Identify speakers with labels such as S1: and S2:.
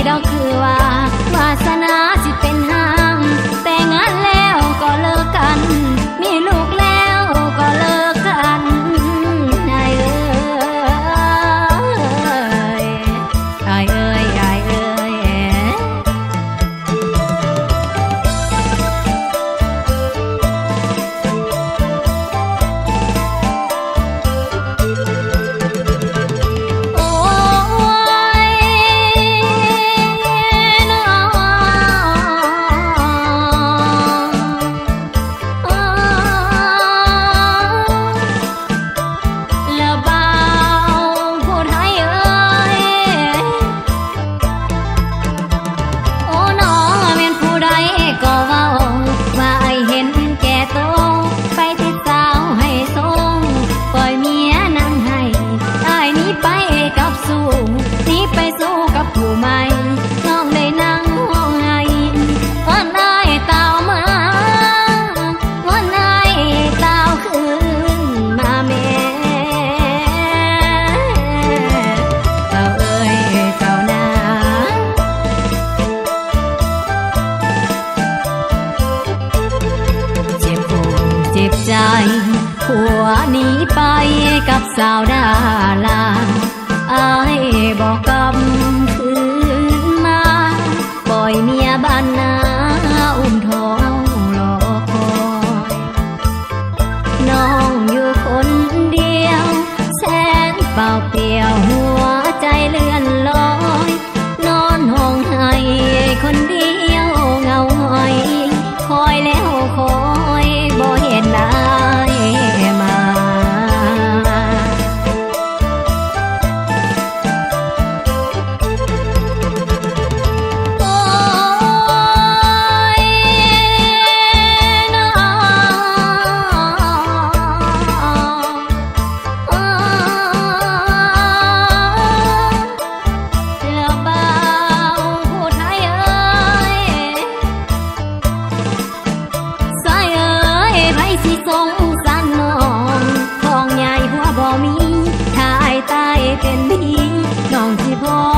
S1: ดอกคือว่าวาสนาสิเป็นห้างแต่งงานแล้วก็เลิกกันมีลูกแล้วก็เลิกกันนายเอ้ยนายเอ้ยนายเอ้ยใจผัวหนีไปกับสาวดาราอ้ายบอกกำคืนมาปล่อยเมียบ้านนาอุ้มท้องรอคอยน้องอยู่คนเดียวแสนเปล่าเปลี่ยวหัวใจเลื่อนลอยนอนห้องไห้คนเดียวเงาหงอยคอยแล้วคอยบ่เห็นได้มาโอ้ยน้แล้วเบาผู้ไทยเอ้ยสายเอ้ยไผสิสงสารน้องท้องใหญ่หัวบ่มีถ้าอ้ายตายเป็นพี่น้องสิพอ